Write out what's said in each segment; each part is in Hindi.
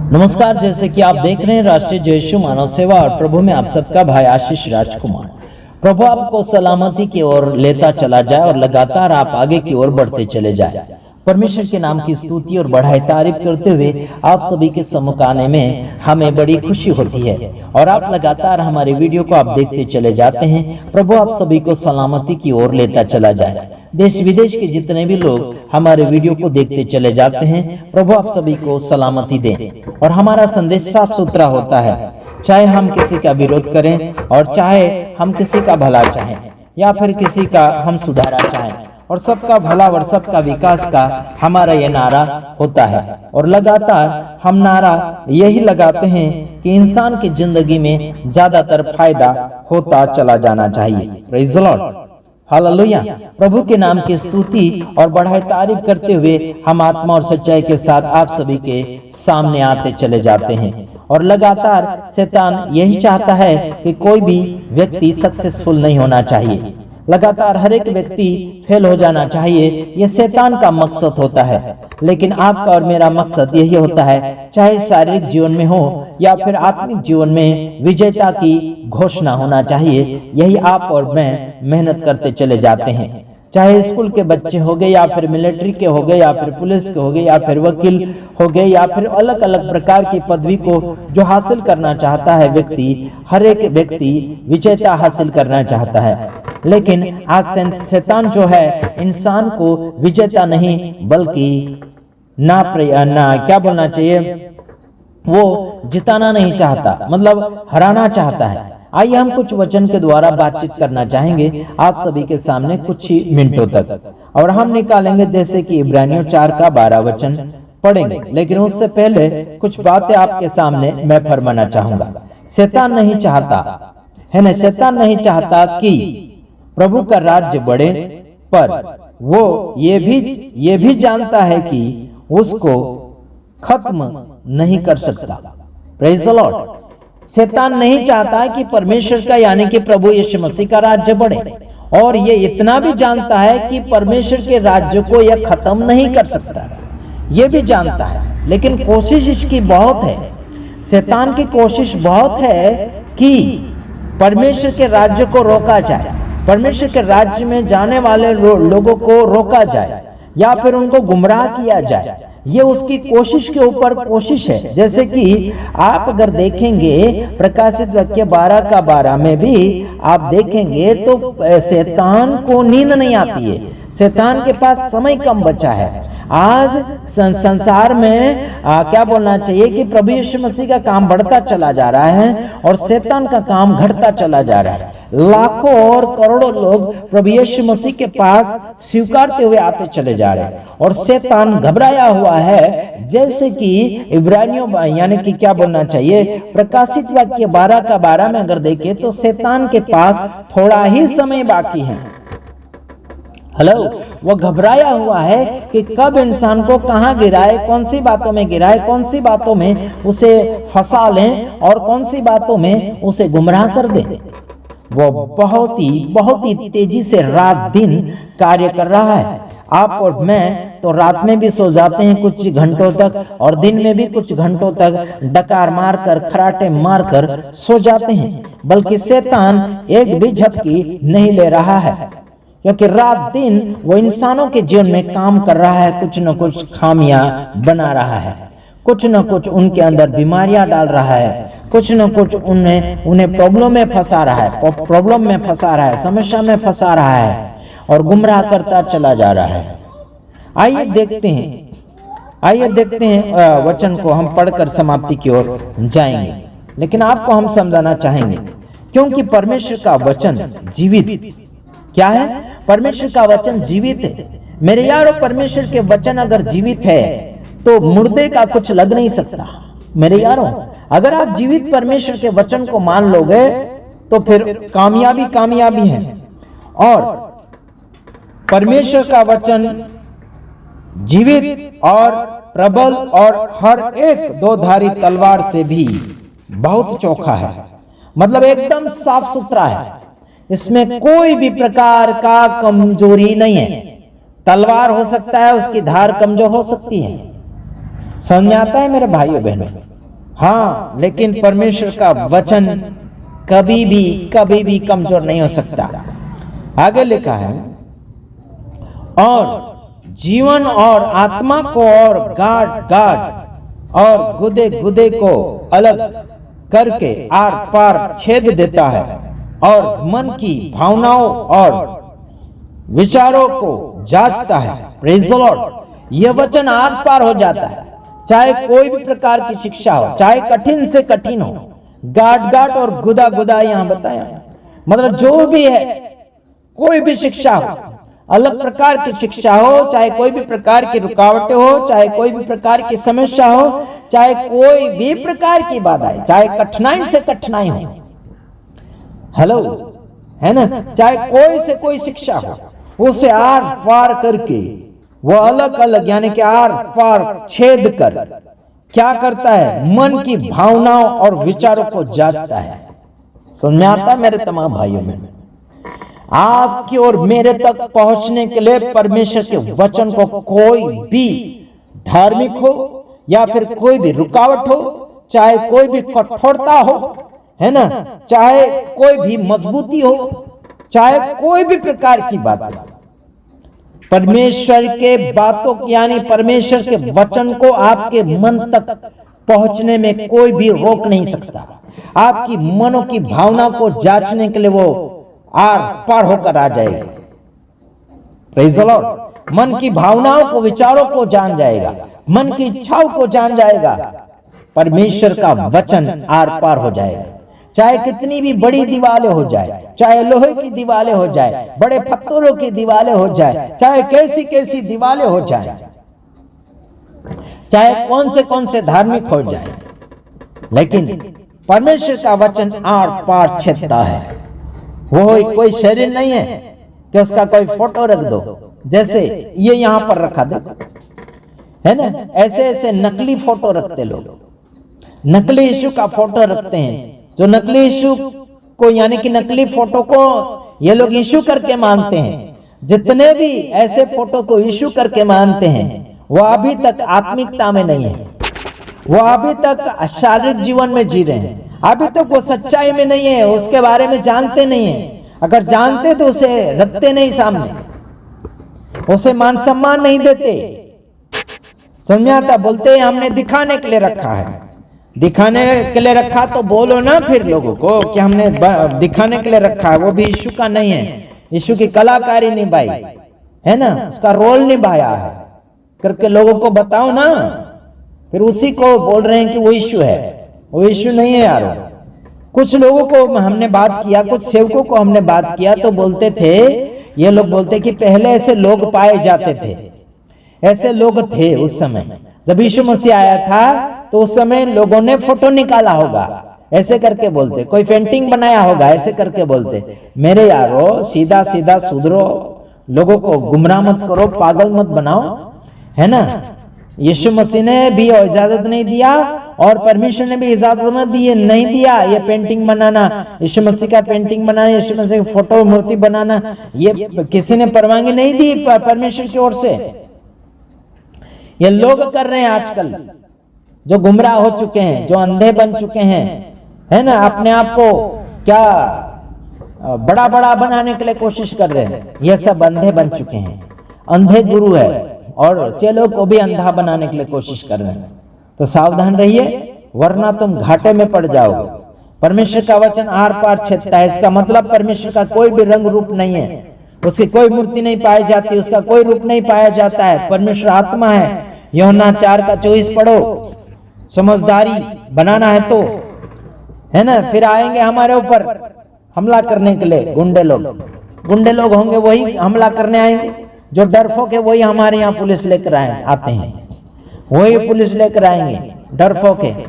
नमस्कार, जैसे कि आप देख रहे हैं राष्ट्रीय जय यीशु मानव सेवा और प्रभु में आप सबका भाई आशीष राजकुमार। प्रभु आपको सलामती की ओर लेता चला जाए और लगातार आप आगे की ओर बढ़ते चले जाए। परमेश्वर के नाम की स्तुति और बढ़ाई तारीफ करते हुए आप सभी के सम्मुख आने में हमें बड़ी खुशी होती है और आप लगातार हमारे वीडियो को आप देखते चले जाते हैं। प्रभु आप सभी को सलामती की ओर लेता चला जाए। देश विदेश के जितने भी लोग हमारे वीडियो को देखते चले जाते हैं, प्रभु आप सभी को सलामती दें। और हमारा संदेश साफ सुथरा होता है, चाहे हम किसी का विरोध करें और चाहे हम किसी का भला चाहें या फिर किसी का हम सुधारा चाहें, और सबका भला और सबका विकास का हमारा ये नारा होता है। और लगातार हम नारा यही लगाते हैं कि इंसान की जिंदगी में ज्यादातर फायदा होता चला जाना चाहिए। Praise the lord, hallelujah. प्रभु के नाम की स्तुति और बढ़ाई तारीफ करते हुए हम आत्मा और सच्चाई के साथ आप सभी के सामने आते चले जाते हैं। और लगातार शैतान यही चाहता है कि कोई भी व्यक्ति सक्सेसफुल नहीं होना चाहिए, लगातार हर एक व्यक्ति फेल हो जाना चाहिए। ये शैतान का मकसद होता है, लेकिन आपका और मेरा मकसद यही होता है, चाहे शारीरिक जीवन में हो या फिर आत्मिक जीवन में विजेता की घोषणा होना चाहिए। यही आप और मैं मेहनत करते चले जाते हैं, चाहे स्कूल के बच्चे हो गए या फिर मिलिट्री के हो गए या फिर पुलिस के हो गए या फिर वकील हो गए या फिर अलग अलग प्रकार की पदवी को जो हासिल करना चाहता है व्यक्ति, हर एक व्यक्ति विजेता हासिल करना चाहता है। लेकिन आज शैतान जो है इंसान को विजेता नहीं बल्कि ना क्या बोलना चाहिए, वो जिताना नहीं चाहता, मतलब हराना चाहता है। आइए हम कुछ वचन के द्वारा बातचीत करना चाहेंगे आप सभी के सामने कुछ ही मिनटों तक, और हम निकालेंगे जैसे कि इब्रानियों 4 का 12 वचन पढ़ेंगे। लेकिन उससे पहले कुछ बातें आपके सामने मैं फरमाना चाहूंगा। शैतान नहीं चाहता है ना, शैतान नहीं चाहता कि प्रभु का राज्य बढ़े, पर वो ये भी जानता है कि उसको खत्म नहीं कर सकता। Praise the Lord. शैतान नहीं चाहता कि परमेश्वर का यानी कि प्रभु यीशु मसीह का राज्य बढ़े, और ये इतना भी जानता है कि परमेश्वर के राज्य को यह खत्म नहीं कर सकता, ये भी जानता है। लेकिन कोशिश इसकी बहुत है, शैतान की कोशिश बहुत है कि परमेश्वर के राज्य को रोका जाए, परमेश्वर के राज्य में जाने वाले लोगों को रोका जाए या फिर उनको गुमराह किया जाए। ये उसकी कोशिश के ऊपर कोशिश है। जैसे कि आप अगर देखेंगे प्रकाशित वाक्य 12 का 12 में भी आप देखेंगे तो शैतान को नींद नहीं आती है, शैतान के पास समय कम बचा है। आज संसार में क्या बोलना चाहिए कि प्रभु यीशु मसीह का काम बढ़ता चला जा रहा है और शैतान का काम घटता चला जा रहा है। लाखों और करोड़ों लोग प्रभु यीशु मसीह के पास स्वीकारते हुए आते चले जा रहे हैं, और शैतान घबराया हुआ है। जैसे कि इब्रानियों यानी कि क्या बोलना चाहिए प्रकाशित वाक्य 12 का 12 में अगर देखें तो शैतान के पास थोड़ा ही समय बाकी है। हेलो, वो घबराया हुआ है कि कब इंसान को कहां गिराए, कौन सी बातों में गिराए, कौन सी बातों में उसे फंसा लें और कौन सी बातों में उसे गुमराह कर दे। वो बहुत ही तेजी से रात दिन कार्य कर रहा है। आप और मैं तो रात में भी सो जाते हैं कुछ घंटों तक, और दिन में भी कुछ घंटों तक डकार मारकर खराटे मारकर सो जाते हैं, बल्कि शैतान एक भी झपकी नहीं ले रहा है, क्योंकि रात दिन वो इंसानों के जीवन में काम कर रहा है, कुछ न कुछ खामियां बना रहा है, कुछ न कुछ उनके अंदर बीमारियां डाल रहा है, कुछ न कुछ उन्हें प्रॉब्लम में फंसा रहा है, समस्या में फंसा रहा है और गुमराह करता चला जा रहा है। आइए देखते हैं वचन को हम पढ़कर समाप्ति की ओर जाएंगे। लेकिन आपको हम समझाना चाहेंगे, क्योंकि परमेश्वर का वचन जीवित क्या है, परमेश्वर का वचन जीवित है। मेरे यारों, परमेश्वर के वचन अगर जीवित है तो मुर्दे का कुछ लग नहीं सकता। मेरे यारों, अगर आप जीवित परमेश्वर के वचन को मान लोगे तो फिर कामयाबी है। और परमेश्वर का वचन जीवित और प्रबल और हर एक दो-धारी तलवार से भी बहुत चोखा है, मतलब एकदम साफ सुथरा है, इसमें कोई भी प्रकार का कमजोरी नहीं है। तलवार हो सकता है, उसकी धार कमजोर हो सकती है, समझ में आता है मेरे भाइयों बहनों। हाँ, लेकिन परमेश्वर का वचन कभी भी कमजोर नहीं हो सकता। आगे लिखा है, और जीवन और आत्मा को और गाढ़ और गुदे गुदे को अलग करके आर पार छेद देता है और मन की भावनाओं और विचारों को जांचता है। Praise the Lord. यह वचन आर पार हो जाता है, चाहे कोई भी प्रकार की शिक्षा हो, चाहे कठिन से कठिन हो, गाट और गुदा गुदा यहां बताया, मतलब जो भी है, कोई भी शिक्षा हो, अलग प्रकार की शिक्षा हो, चाहे कोई भी प्रकार की रुकावटें हो, चाहे कोई भी प्रकार की समस्या हो, चाहे कोई भी प्रकार की बाधाएं, चाहे कठिनाई से कठिनाई हो, हेलो, है ना, चाहे कोई से कोई शिक्षा हो, उसे आर पार करके वो अलग अलग यानी कि आर पार छेद कर क्या करता है, मन की भावनाओं और विचारों को जांचता है। समझ में आता है मेरे तमाम भाइयों में? आपकी और मेरे तक पहुंचने के लिए परमेश्वर के वचन को कोई भी धार्मिक हो या फिर कोई भी रुकावट हो, चाहे कोई भी कठोरता हो, है ना, चाहे कोई भी मजबूती हो, चाहे कोई भी प्रकार की बात हो, परमेश्वर के बातों यानी परमेश्वर के वचन को आपके मन तक पहुंचने में कोई भी रोक नहीं सकता। आपकी मनों की भावना को जांचने के लिए वो आर पार होकर आ जाएगा। Praise the Lord. मन की भावनाओं को, विचारों को जान जाएगा, मन की इच्छाओं को जान जाएगा। परमेश्वर का वचन आर पार हो जाएगा। चाहे कितनी भी बड़ी दीवारें हो जाए, चाहे लोहे की दीवारें हो जाए, बड़े पत्थरों की दीवारें हो जाए, चाहे कैसी कैसी दीवारें हो जाए, चाहे कौन से धार्मिक हो जाए, लेकिन परमेश्वर का वचन आर पार छेदता है। वो कोई शरीर नहीं है कि उसका कोई फोटो रख दो, जैसे ये यहां पर रखा दो, है ना, ऐसे ऐसे नकली फोटो रखते लोग, नकली यीशु का फोटो रखते हैं, जो नकली यीशु को यानी कि नकली फोटो को ये लोग यीशु करके मानते हैं। जितने भी ऐसे फोटो को यीशु करके मानते हैं, वो अभी तक आत्मिकता में नहीं है, वो अभी तक शारीरिक जीवन में जी रहे हैं, अभी तक वो सच्चाई में नहीं है, उसके बारे में जानते नहीं है। अगर जानते तो उसे रखते नहीं सामने, उसे मान सम्मान नहीं देते। समझाता बोलते हैं हमने दिखाने के लिए रखा है। दिखाने के लिए रखा तो बोलो ना फिर लोगों को कि हमने दिखाने के लिए रखा है। वो भी यीशु का नहीं है, यीशु की कलाकारी निभाई है ना, उसका रोल निभाया है करके लोगों को बताओ ना। फिर उसी को बोल रहे हैं कि वो यीशु है। वो यीशु नहीं है यारो। कुछ लोगों को हमने बात किया, कुछ सेवकों को हमने बात किया तो बोलते थे, ये लोग बोलते कि पहले ऐसे लोग पाए जाते थे, ऐसे लोग थे उस समय जब यीशु मसीह आया था, तो उस समय लोगों ने फोटो निकाला होगा, ऐसे करके बोलते, कोई पेंटिंग बनाया होगा, ऐसे करके बोलते। मेरे यारो सीधा सीधा सुधरो, लोगों को गुमराह मत करो, पागल मत बनाओ, है ना। यीशु मसीह ने भी इजाजत नहीं दिया और परमेश्वर ने भी इजाजत नहीं दिया ये पेंटिंग बनाना, यीशु मसीह का पेंटिंग बनाना, यीशु मसीह की फोटो मूर्ति बनाना, ये किसी ने परवानगी नहीं दी परमेश्वर की ओर से। ये लोग कर रहे हैं आजकल, जो गुमराह हो चुके हैं, जो अंधे बन चुके हैं, है ना, अपने आप को क्या बड़ा बड़ा बनाने के लिए कोशिश कर रहे हैं। ये सब अंधे बन चुके हैं, अंधे गुरु है और चेलों को भी अंधा बनाने के लिए कोशिश कर रहे हैं। तो सावधान रहिए, वरना तुम घाटे में पड़ जाओगे। परमेश्वर का वचन आर पार छेदता है। इसका मतलब परमेश्वर का कोई भी रंग रूप नहीं है, उसकी कोई मूर्ति नहीं पाई जाती, उसका कोई रूप नहीं पाया जाता है। परमेश्वर आत्मा है। यूहन्ना 4:24 पढ़ो। समझदारी बनाना है तो, है ना, फिर आएंगे हमारे ऊपर हमला करने के लिए गुंडे लोग होंगे, वही हमला करने आएंगे। जो डरपोक है वही हमारे यहाँ पुलिस लेकर आते हैं, वही पुलिस लेकर आएंगे। डरपोक है,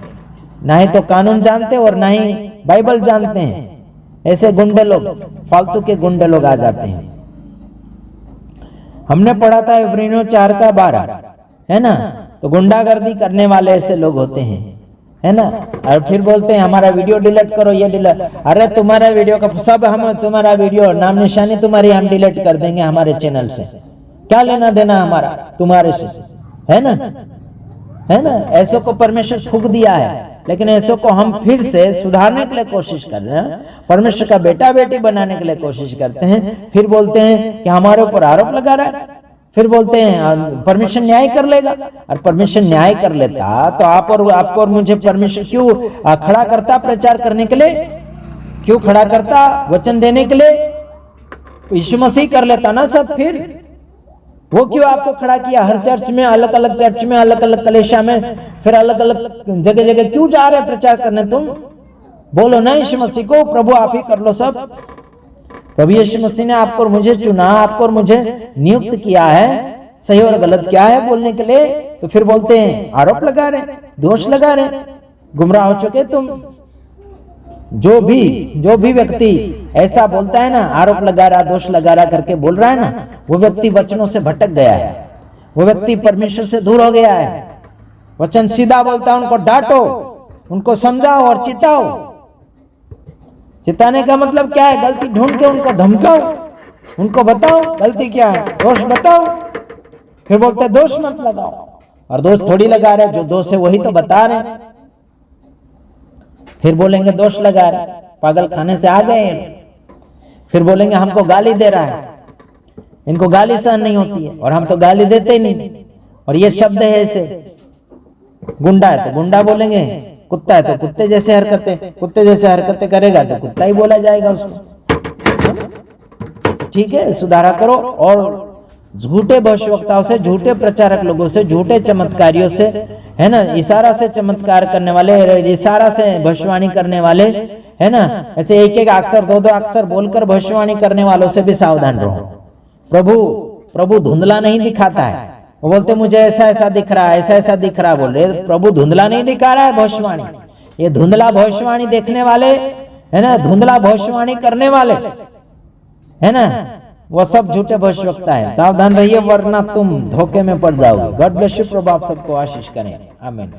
ना ही तो कानून जानते और ना ही बाइबल जानते हैं। ऐसे गुंडे लोग, फालतू के गुंडे लोग आ जाते हैं। हमने पढ़ा था इब्रानियों 4:12, है ना। तो गुंडागर्दी करने वाले ऐसे लोग होते हैं, है ना। और फिर बोलते हैं हमारा वीडियो डिलीट करो, ये डिलीट। अरे तुम्हारा वीडियो का सब, हम तुम्हारा वीडियो नाम निशानी तुम्हारी हम डिलीट कर देंगे हमारे चैनल से। क्या लेना देना हमारा तुम्हारे से, है ना, है ना। ऐसो को परमेश्वर थूक दिया है, लेकिन ऐसो को हम फिर से सुधारने के लिए कोशिश कर रहे हैं, परमेश्वर का बेटा बेटी बनाने के लिए कोशिश करते हैं, फिर बोलते हैं कि हमारे ऊपर आरोप लगा रहा है, फिर बोलते हैं परमेश्वर न्याय कर लेगा। और परमेश्वर न्याय कर लेता तो आपको और मुझे परमेश्वर क्यों खड़ा करता प्रचार करने के लिए, क्यों खड़ा करता वचन देने के लिए? यीशु मसीह कर लेता ना सब, फिर वो क्यों आपको खड़ा किया? हर चर्च में, अलग अलग चर्च में, अलग अलग कलेशा में, फिर अलग अलग जगह जगह क्यों जा रहे प्रचार करने? तुम बोलो ना यीशु मसीह को, प्रभु आप ही कर लो सब। प्रभु यीशु मसीह ने आपको और मुझे चुना, आपको और मुझे नियुक्त किया है, सही और गलत क्या है बोलने के लिए। तो फिर बोलते हैं आरोप लगा रहे, दोष लगा रहे, गुमराह हो चुके तुम। जो भी व्यक्ति ऐसा बोलता है ना, आरोप लगा रहा, दोष लगा रहा करके बोल रहा है ना, वो व्यक्ति वचनों से भटक गया है, वो व्यक्ति परमेश्वर से दूर हो गया है। वचन सीधा बोलता है, उनको डांटो, उनको समझाओ और चिताओ। चिताने का मतलब क्या है? गलती ढूंढ के उनको धमकाओ, उनको बताओ गलती क्या है, दोष बताओ। फिर बोलते दोष मत लगाओ, और दोष थोड़ी लगा रहे, जो दोष है वही तो बता रहे। फिर बोलेंगे दोष लगा रहे, पागल खाने से आ गए। फिर बोलेंगे हमको गाली दे रहा है, इनको गाली सहन नहीं होती है, और हम तो गाली देते ही नहीं। और ये शब्द है ऐसे, गुंडा है तो गुंडा बोलेंगे, कुत्ता है तो कुत्ते जैसे हरकतें करेगा तो कुत्ता ही बोला जाएगा उसको। ठीक है, सुधारा करो। और झूठे भविष्यवक्ताओं से, झूठे प्रचारक लोगों से, झूठे चमत्कारियों से, है ना, इशारा से चमत्कार करने वाले, इशारा से भविष्यवाणी करने वाले, है ना, ऐसे एक एक अक्षर दो अक्षर बोलकर भविष्यवाणी करने वालों से भी सावधान रहो। प्रभु धुंधला नहीं दिखाता है। वो बोलते मुझे ऐसा दिख रहा है, ऐसा दिख रहा है, बोल रहे प्रभु धुंधला नहीं दिखा रहा है भविष्यवाणी। ये धुंधला भविष्यवाणी देखने वाले, है ना, धुंधला भविष्यवाणी करने वाले, है ना, वो सब झूठे भविष्यवक्ता है। सावधान रहिए वरना तुम धोखे में पड़ जाओगे। God bless you. प्रभु आप सबको आशीष करें। आमीन।